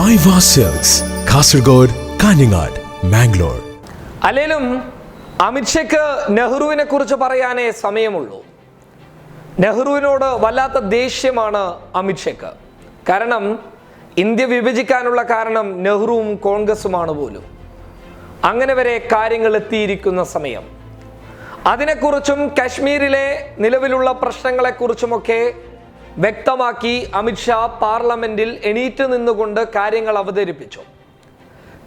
ഐവ silks, Kasaragod, Kanhangad, Mangalore. അല്ലേലും അമിത്ഷയ്ക്ക് നെഹ്റുവിനെ കുറിച്ച് പറയാനേ സമയമുള്ളൂ. നെഹ്റുവിനോട് വല്ലാത്ത ദേഷ്യമാണ് അമിത്ഷയ്ക്ക്. കാരണം ഇന്ത്യ വിഭജിക്കാനുള്ള കാരണം നെഹ്റുവും കോൺഗ്രസുമാണ് പോലും. അങ്ങനെ വരെ കാര്യങ്ങൾ എത്തിയിരിക്കുന്ന സമയം. അതിനെക്കുറിച്ചും കശ്മീരിലെ നിലവിലുള്ള പ്രശ്നങ്ങളെക്കുറിച്ചുമൊക്കെ വ്യക്തമാക്കി അമിത്ഷാ പാർലമെന്റിൽ എണീറ്റ് നിന്നുകൊണ്ട് കാര്യങ്ങൾ അവതരിപ്പിച്ചു.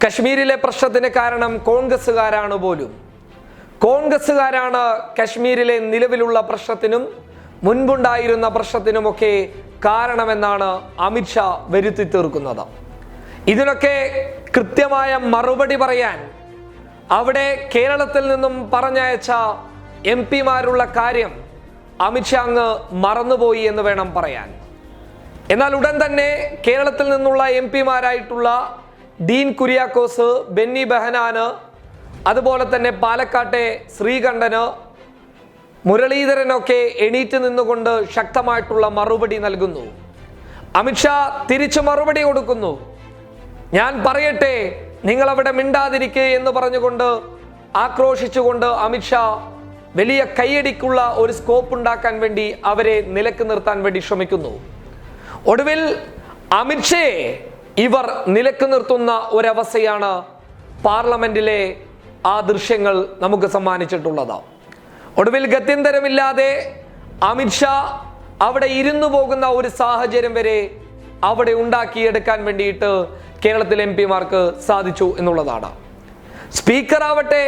കശ്മീരിലെ പ്രശ്നത്തിന് കാരണം കോൺഗ്രസ്സുകാരാണ് പോലും. കോൺഗ്രസ്സുകാരാണ് കശ്മീരിലെ നിലവിലുള്ള പ്രശ്നത്തിനും മുൻപുണ്ടായിരുന്ന പ്രശ്നത്തിനുമൊക്കെ കാരണമെന്നാണ് അമിത്ഷാ വരുത്തി തീർക്കുന്നത്. ഇതിനൊക്കെ കൃത്യമായ മറുപടി പറയാൻ അവിടെ കേരളത്തിൽ നിന്നും പറഞ്ഞയച്ച എം പിമാരുള്ള കാര്യം അമിത്ഷാ അങ്ങ് മറന്നുപോയി എന്ന് വേണം പറയാൻ. എന്നാൽ ഉടൻ തന്നെ കേരളത്തിൽ നിന്നുള്ള എം പിമാരായിട്ടുള്ള ഡീൻ കുര്യാക്കോസ്, ബെന്നി ബെഹനാന്, അതുപോലെ തന്നെ പാലക്കാട്ടെ ശ്രീകണ്ഠന്, മുരളീധരനൊക്കെ എണീറ്റ് നിന്നുകൊണ്ട് ശക്തമായിട്ടുള്ള മറുപടി നൽകുന്നു. അമിത്ഷാ തിരിച്ചു മറുപടി കൊടുക്കുന്നു. ഞാൻ പറയട്ടെ, നിങ്ങൾ അവിടെ മിണ്ടാതിരിക്കുക എന്ന് പറഞ്ഞുകൊണ്ട് ആക്രോശിച്ചുകൊണ്ട് അമിത്ഷാ വലിയ കയ്യടിക്കുള്ള ഒരു സ്കോപ്പ് ഉണ്ടാക്കാൻ വേണ്ടി അവരെ നിലക്ക് നിർത്താൻ വേണ്ടി ശ്രമിക്കുന്നു. ഒടുവിൽ അമിത്ഷയെ ഇവർ നിലക്ക് നിർത്തുന്ന ഒരവസ്ഥയാണ് പാർലമെന്റിലെ ആ ദൃശ്യങ്ങൾ നമുക്ക് സമ്മാനിച്ചിട്ടുള്ളത്. ഒടുവിൽ ഗത്യന്തരമില്ലാതെ അമിത്ഷാ അവിടെ ഇരുന്നു പോകുന്ന ഒരു സാഹചര്യം വരെ അവിടെ ഉണ്ടാക്കിയെടുക്കാൻ വേണ്ടിയിട്ട് കേരളത്തിലെ എം പിമാർക്ക് സാധിച്ചു എന്നുള്ളതാണ്. സ്പീക്കർ ആവട്ടെ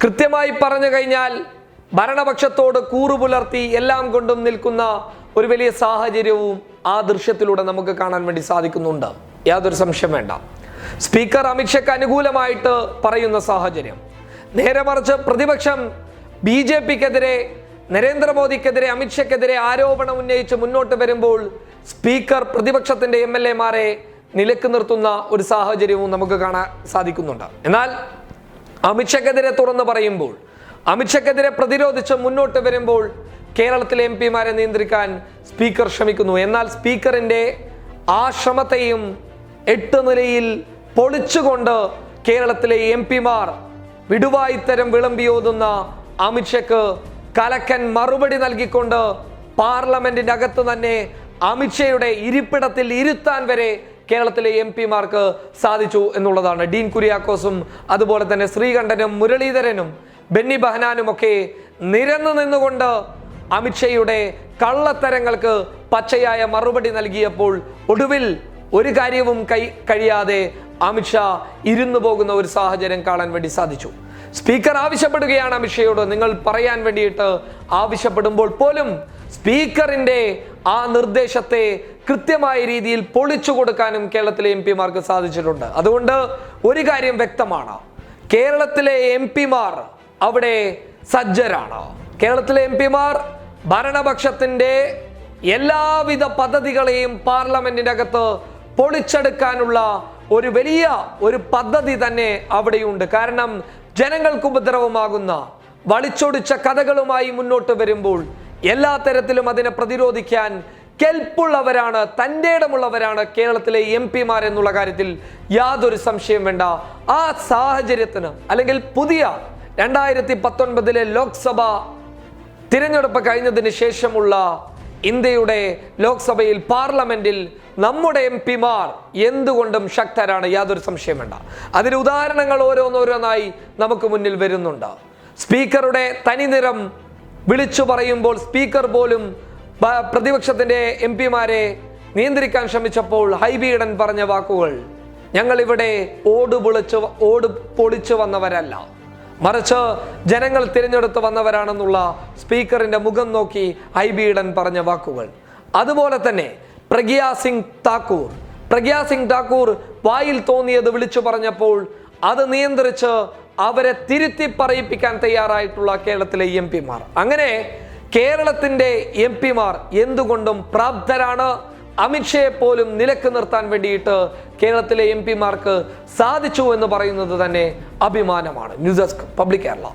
കൃത്യമായി പറഞ്ഞു കഴിഞ്ഞാൽ ഭരണപക്ഷത്തോട് കൂറുപുലർത്തി എല്ലാം കൊണ്ടും നിൽക്കുന്ന ഒരു വലിയ സാഹചര്യവും ആ ദൃശ്യത്തിലൂടെ നമുക്ക് കാണാൻ വേണ്ടി സാധിക്കുന്നുണ്ട്. യാതൊരു സംശയം വേണ്ട. സ്പീക്കർ അമിത്ഷയ്ക്ക് അനുകൂലമായിട്ട് പറയുന്ന സാഹചര്യം. നേരെ മറിച്ച് പ്രതിപക്ഷം BJPക്കെതിരെ, നരേന്ദ്രമോദിക്കെതിരെ, അമിത്ഷയ്ക്കെതിരെ ആരോപണം ഉന്നയിച്ച് മുന്നോട്ട് വരുമ്പോൾ സ്പീക്കർ പ്രതിപക്ഷത്തിന്റെ MLA-മാരെ നിലക്ക് നിർത്തുന്ന ഒരു സാഹചര്യവും നമുക്ക് കാണാൻ സാധിക്കുന്നുണ്ട്. എന്നാൽ അമിത്ഷയ്ക്കെതിരെ തുറന്നു പറയുമ്പോൾ, അമിത്ഷയ്ക്കെതിരെ പ്രതിരോധിച്ച് മുന്നോട്ട് വരുമ്പോൾ കേരളത്തിലെ എം പിമാരെ നിയന്ത്രിക്കാൻ സ്പീക്കർ ശ്രമിക്കുന്നു. എന്നാൽ സ്പീക്കറിന്റെ ആ ശ്രമത്തെയും 8 നിലയിൽ പൊളിച്ചുകൊണ്ട് കേരളത്തിലെ എം പിമാർ വിടുവായിത്തരം വിളമ്പിയോതുന്ന അമിത്ഷയ്ക്ക് കലക്കൻ മറുപടി നൽകിക്കൊണ്ട് പാർലമെന്റിന്റെ അകത്ത് തന്നെ അമിത്ഷയുടെ ഇരിപ്പിടത്തിൽ ഇരുത്താൻ വരെ കേരളത്തിലെ എം പിമാർക്ക് സാധിച്ചു എന്നുള്ളതാണ്. ഡീൻ കുര്യാക്കോസും അതുപോലെ തന്നെ ശ്രീകണ്ഠനും മുരളീധരനും ബെന്നി ബെഹനാനും ഒക്കെ നിരന്നു നിന്നുകൊണ്ട് അമിത്ഷയുടെ കള്ളത്തരങ്ങൾക്ക് പച്ചയായ മറുപടി നൽകിയപ്പോൾ ഒടുവിൽ ഒരു കാര്യവും കഴിയാതെ അമിത്ഷാ ഇരുന്നു പോകുന്ന ഒരു സാഹചര്യം കാണാൻ വേണ്ടി സാധിച്ചു. സ്പീക്കർ ആവശ്യപ്പെടുകയാണ് അമിത്ഷയോട്, നിങ്ങൾ പറയാൻ വേണ്ടിയിട്ട് ആവശ്യപ്പെടുമ്പോൾ പോലും സ്പീക്കറിന്റെ ആ നിർദ്ദേശത്തെ കൃത്യമായ രീതിയിൽ പൊളിച്ചു കൊടുക്കാനും കേരളത്തിലെ എം പിമാർക്ക് സാധിച്ചിട്ടുണ്ട്. അതുകൊണ്ട് ഒരു കാര്യം വ്യക്തമാണ്, കേരളത്തിലെ എം പിമാർ അവിടെ സജ്ജരാണ്. കേരളത്തിലെ എം പിമാർ ഭരണപക്ഷത്തിന്റെ എല്ലാവിധ പദ്ധതികളെയും പാർലമെന്റിന്റെ അകത്ത് പൊളിച്ചെടുക്കാനുള്ള ഒരു വലിയ ഒരു പദ്ധതി തന്നെ അവിടെയുണ്ട്. കാരണം ജനങ്ങൾക്ക് ഉപദ്രവമാകുന്ന വളിച്ചൊടിച്ച കഥകളുമായി മുന്നോട്ട് വരുമ്പോൾ എല്ലാ തരത്തിലും അതിനെ പ്രതിരോധിക്കാൻ കെൽപ്പുള്ളവരാണ്, തൻ്റെ ഇടമുള്ളവരാണ് കേരളത്തിലെ എം പിമാർ എന്നുള്ള കാര്യത്തിൽ യാതൊരു സംശയം വേണ്ട. ആ സാഹചര്യത്തിന് അല്ലെങ്കിൽ പുതിയ 2019 ലോക്സഭ തിരഞ്ഞെടുപ്പ് കഴിഞ്ഞതിന് ശേഷമുള്ള ഇന്ത്യയുടെ ലോക്സഭയിൽ പാർലമെന്റിൽ നമ്മുടെ എം പിമാർ എന്തുകൊണ്ടും ശക്തരാണ്, യാതൊരു സംശയം വേണ്ട. അതിന് ഉദാഹരണങ്ങൾ ഓരോന്നോരോന്നായി നമുക്ക് മുന്നിൽ വരുന്നുണ്ട്. സ്പീക്കറുടെ തനിനിറം വിളിച്ചു പറയുമ്പോൾ സ്പീക്കർ പോലും പ്രതിപക്ഷത്തിന്റെ എം പിമാരെ നിയന്ത്രിക്കാൻ ശ്രമിച്ചപ്പോൾ ഹൈബി ഈഡൻ പറഞ്ഞ വാക്കുകൾ, ഞങ്ങൾ ഇവിടെ ഓട് പൊളിച്ചു വന്നവരല്ല, മറിച്ച് ജനങ്ങൾ തിരഞ്ഞെടുത്ത് വന്നവരാണെന്നുള്ള സ്പീക്കറിന്റെ മുഖം നോക്കി ഹൈബി ഈഡൻ പറഞ്ഞ വാക്കുകൾ. അതുപോലെ തന്നെ പ്രഗ്യാ സിംഗ് താക്കൂർ വായിൽ തോന്നിയത് വിളിച്ചു പറഞ്ഞപ്പോൾ അത് നിയന്ത്രിച്ച് അവരെ തിരുത്തി പറയിപ്പിക്കാൻ തയ്യാറായിട്ടുള്ള കേരളത്തിലെ എം പിമാർ. അങ്ങനെ കേരളത്തിന്റെ എം പിമാർ എന്തുകൊണ്ടും പ്രാപ്തരാണ്. അമിത്ഷയെ പോലും നിലക്ക് നിർത്താൻ വേണ്ടിയിട്ട് കേരളത്തിലെ എം പിമാർക്ക് സാധിച്ചു എന്ന് പറയുന്നത് തന്നെ അഭിമാനമാണ്. News desk public Kerala.